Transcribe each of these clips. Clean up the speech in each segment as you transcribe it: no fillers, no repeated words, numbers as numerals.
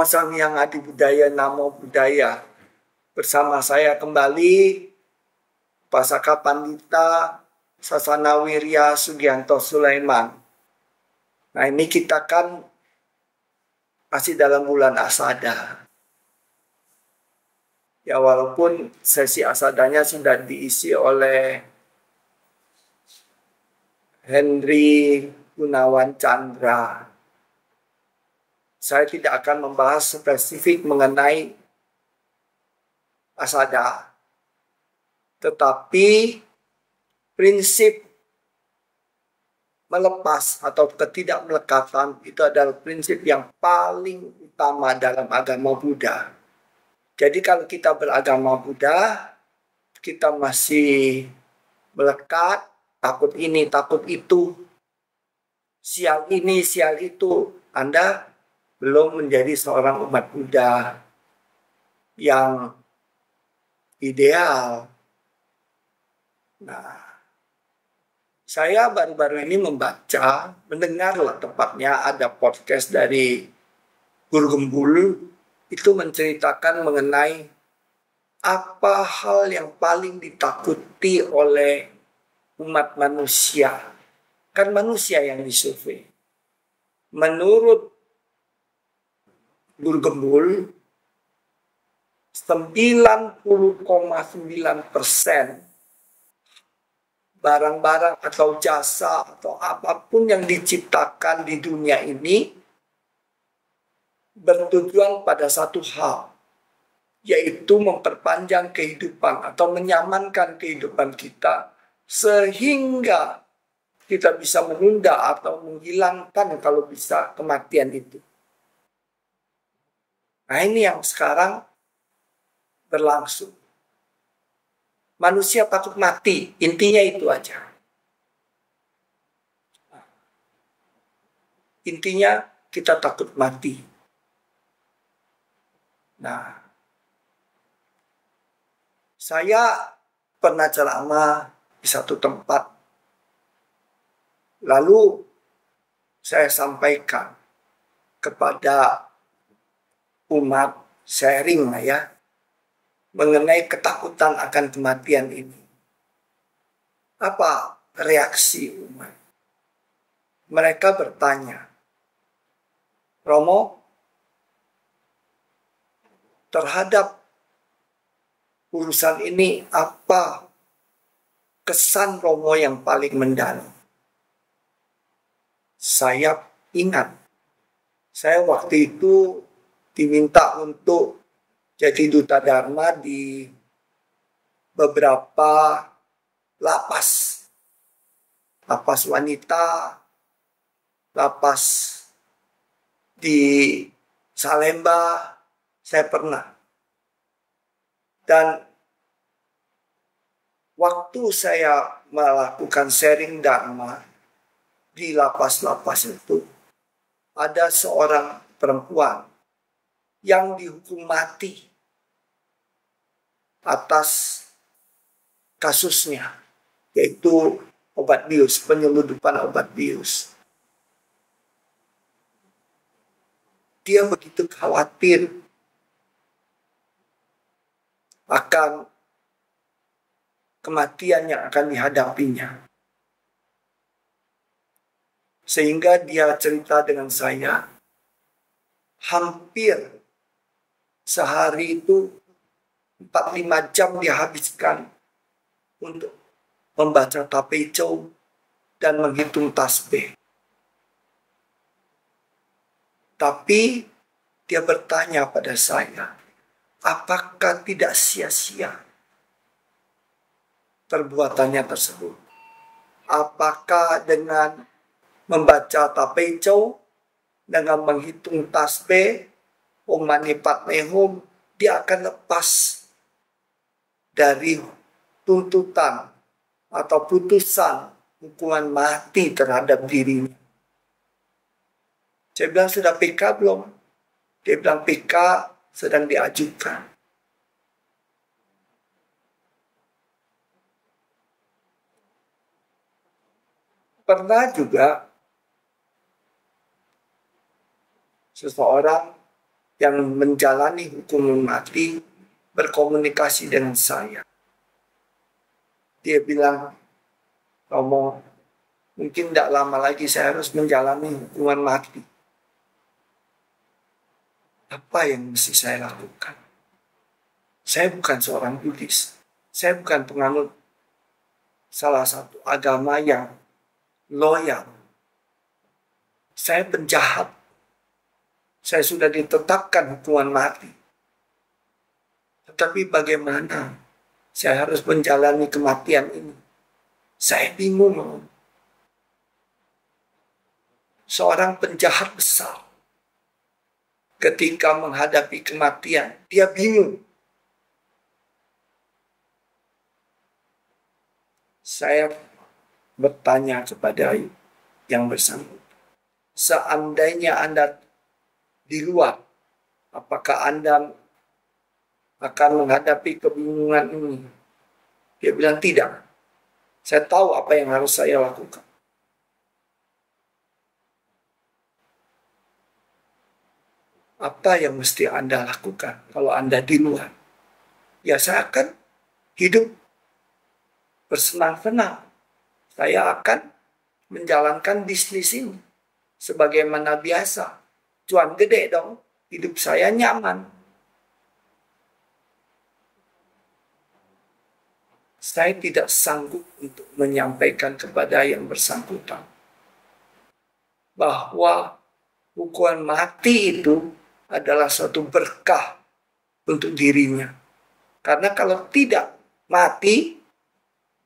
Semua sang yang adibudaya, namo buddhaya. Bersama saya kembali Pasaka Pandita Sasana Wirya Sugianto Sulaiman. Nah, ini kita kan masih dalam bulan Asada. Ya, walaupun sesi Asadanya sudah diisi oleh Henry Gunawan Chandra. Saya tidak akan membahas spesifik mengenai Asada. Tetapi prinsip melepas atau ketidakmelekatan itu adalah prinsip yang paling utama dalam agama Buddha. Jadi kalau kita beragama Buddha, kita masih melekat, takut ini, takut itu, sial ini, sial itu, Anda belum menjadi seorang umat Buddha yang ideal. Nah, saya baru-baru ini mendengar lah tepatnya ada podcast dari Guru Gembul, itu menceritakan mengenai apa hal yang paling ditakuti oleh umat manusia. Kan manusia yang disurvei. Menurut Guru Gembul, 90,9% barang-barang atau jasa atau apapun yang diciptakan di dunia ini bertujuan pada satu hal, yaitu memperpanjang kehidupan atau menyamankan kehidupan kita sehingga kita bisa menunda atau menghilangkan kalau bisa kematian itu. Nah, ini yang sekarang berlangsung. Manusia takut mati, intinya itu aja. Intinya kita takut mati. Nah, saya pernah ceramah di satu tempat. Lalu saya sampaikan kepada umat, sharing lah ya, mengenai ketakutan akan kematian ini. Apa reaksi umat? Mereka bertanya, Romo, terhadap urusan ini apa kesan Romo yang paling mendalam? Saya ingat, saya waktu itu diminta untuk jadi duta Dharma di beberapa lapas. Lapas wanita, lapas di Salemba, saya pernah. Dan waktu saya melakukan sharing Dharma di lapas-lapas itu, ada seorang perempuan yang dihukum mati atas kasusnya, yaitu obat bius, penyeludupan obat bius. Dia begitu khawatir akan kematian yang akan dihadapinya. Sehingga dia cerita dengan saya, hampir sehari itu 4-5 jam dihabiskan untuk membaca tapejau dan menghitung tasbih. Tapi dia bertanya pada saya, apakah tidak sia-sia perbuatannya tersebut? Apakah dengan membaca tapejau, dengan menghitung tasbih, Om Mani Padme Hum, dia akan lepas dari tuntutan atau putusan hukuman mati terhadap dirinya. Saya bilang, sudah PK belum? Dia bilang PK sedang diajukan. Pernah juga seseorang yang menjalani hukuman mati berkomunikasi dengan saya. Dia bilang, Romo, mungkin tidak lama lagi saya harus menjalani hukuman mati. Apa yang mesti saya lakukan? Saya bukan seorang Buddhis. Saya bukan penganut salah satu agama yang loyal. Saya penjahat. Saya sudah ditetapkan hukuman mati. Tetapi bagaimana saya harus menjalani kematian ini? Saya bingung. Seorang penjahat besar ketika menghadapi kematian, dia bingung. Saya bertanya kepada yang bersangkutan, seandainya Anda di luar, apakah Anda akan menghadapi kebingungan ini? Dia bilang tidak. Saya tahu apa yang harus saya lakukan. Apa yang mesti Anda lakukan kalau Anda di luar? Ya saya akan hidup bersenang-senang. Saya akan menjalankan bisnis ini sebagaimana biasa. Cuan gede dong. Hidup saya nyaman. Saya tidak sanggup untuk menyampaikan kepada yang bersangkutan bahwa hukuman mati itu adalah suatu berkah untuk dirinya. Karena kalau tidak mati,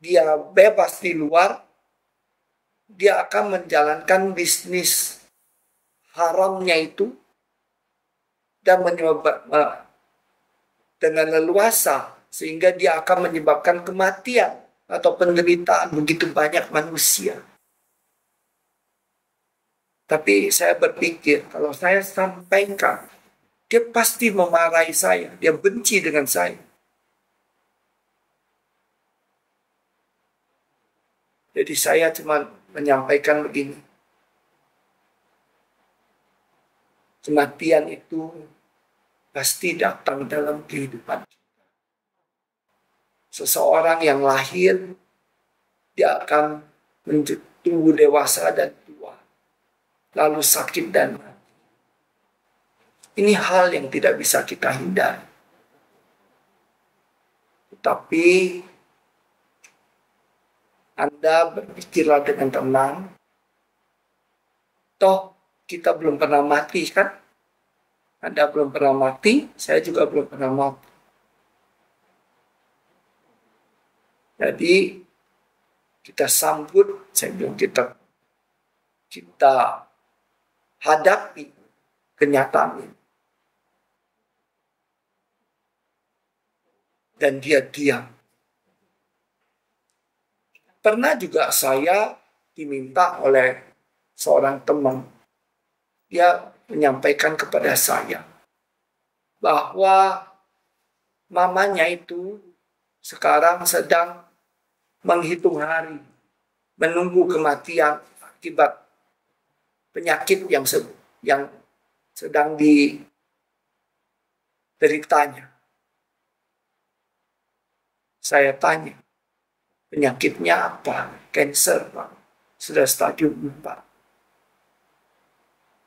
dia bebas di luar, dia akan menjalankan bisnis haramnya itu dan dengan leluasa, sehingga dia akan menyebabkan kematian atau penderitaan begitu banyak manusia. Tapi saya berpikir, kalau saya sampaikan, dia pasti memarahi saya, dia benci dengan saya. Jadi saya cuma menyampaikan begini. Kematian itu pasti datang dalam kehidupan. Seseorang yang lahir, dia akan tumbuh dewasa dan tua. Lalu sakit dan mati. Ini hal yang tidak bisa kita hindari. Tetapi Anda berpikirlah dengan tenang. Toh kita belum pernah mati kan? Anda belum pernah mati, saya juga belum pernah mati. Jadi kita sambut, saya bilang kita hadapi kenyataan ini. Dan dia diam. Pernah juga saya diminta oleh seorang teman. Dia menyampaikan kepada saya bahwa mamanya itu sekarang sedang menghitung hari, menunggu kematian akibat penyakit yang sedang dideritanya. Saya tanya, penyakitnya apa? Kanker, Pak. Sudah stadium 4.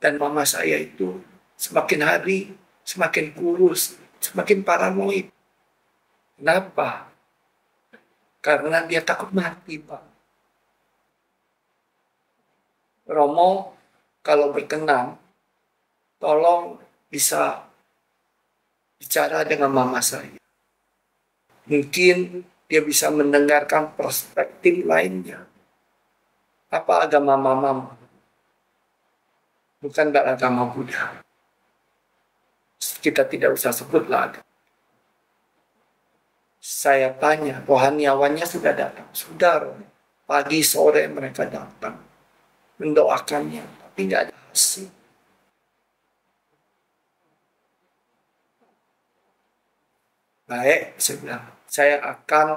Dan mama saya itu semakin hari semakin kurus, semakin paranoid. Kenapa? Karena dia takut mati, Pak. Romo, kalau berkenan, tolong bisa bicara dengan mama saya. Mungkin dia bisa mendengarkan perspektif lainnya. Apa agama mamamu? Bukan agama Buddha. Kita tidak usah sebutlah agama. Saya tanya, rohaniawannya sudah datang. Sudah, pagi sore mereka datang. Mendoakannya, tapi tidak ada hasil. Baik, saya bilang, saya akan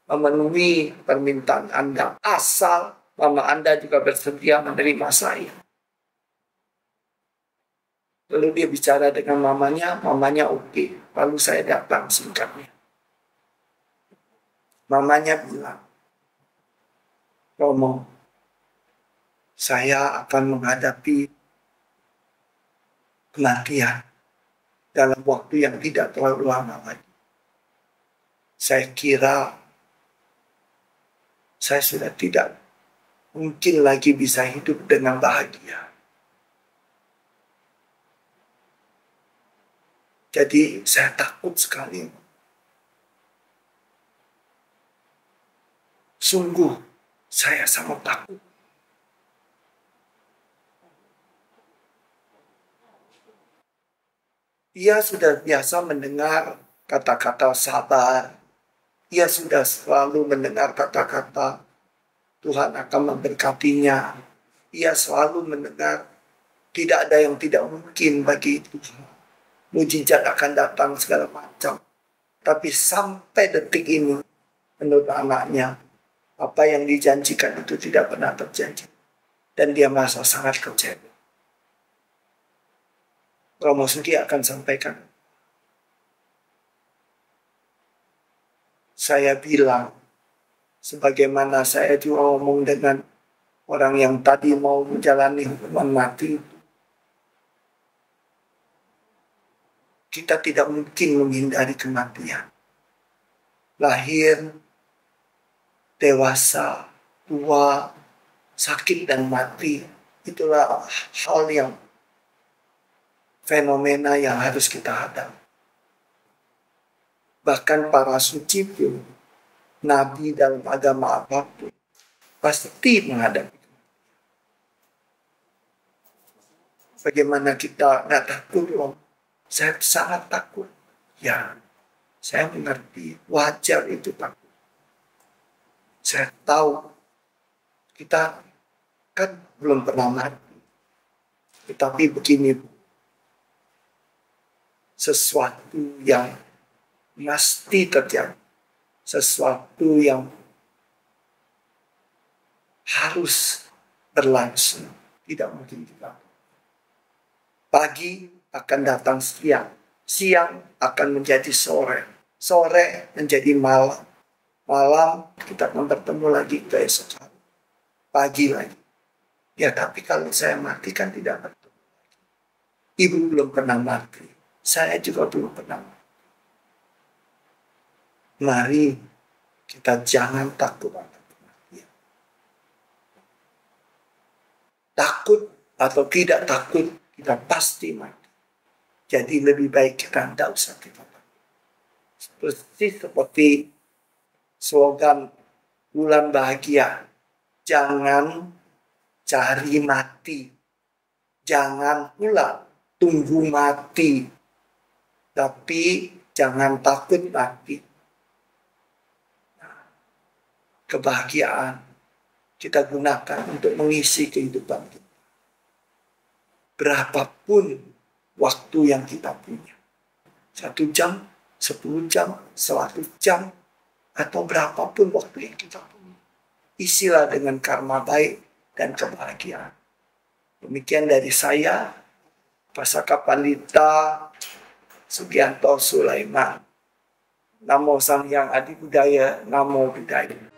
memenuhi permintaan Anda. Asal mama Anda juga bersedia menerima saya. Lalu dia bicara dengan mamanya oke. Lalu saya datang singkatnya. Mamanya bilang, Romo, saya akan menghadapi kematian dalam waktu yang tidak terlalu lama lagi. Saya kira saya sudah tidak mungkin lagi bisa hidup dengan bahagia. Jadi saya takut sekali. Sungguh saya sangat takut. Ia sudah biasa mendengar kata-kata sabar. Ia sudah selalu mendengar kata-kata Tuhan akan memberkatinya. Ia selalu mendengar tidak ada yang tidak mungkin bagi Tuhan. Mujizat akan datang segala macam. Tapi sampai detik ini, menurut anaknya, apa yang dijanjikan itu tidak pernah terjadi. Dan dia merasa sangat kecewa. Romo Sudi akan sampaikan. Saya bilang, sebagaimana saya juga ngomong dengan orang yang tadi mau menjalani hukuman mati, kita tidak mungkin menghindari kematian. Lahir, dewasa, tua, sakit dan mati, itulah hal yang fenomena yang harus kita hadapi. Bahkan para suci pun, nabi dalam agama apapun, pasti menghadapi. Bagaimana kita nggak takut? Saya sangat takut. Ya, saya mengerti, wajar itu takut. Saya tahu kita kan belum pernah mati. Tetapi begini, sesuatu yang pasti terjadi. Sesuatu yang harus berlangsung. Tidak mungkin kita. Pagi akan datang siang. Siang akan menjadi sore. Sore menjadi malam. Malam kita akan bertemu lagi keesok hari. Pagi lagi. Ya tapi kalau saya mati kan tidak bertemu lagi. Ibu belum pernah mati. Saya juga belum pernah mati. Mari kita jangan takut akan kematian. Takut atau tidak takut, kita pasti mati. Jadi lebih baik kita tidak usah kita takut. Seperti slogan bulan bahagia. Jangan cari mati. Jangan pula tunggu mati. Tapi jangan takut mati. Kebahagiaan kita gunakan untuk mengisi kehidupan kita. Berapapun waktu yang kita punya. 1 jam, 10 jam, 100 jam, atau berapapun waktu yang kita punya. Isilah dengan karma baik dan kebahagiaan. Demikian dari saya, Pasaka Pandita Sugianto Sulaiman. Namo Sang Hyang Adi Budaya, Namo Buddhaya.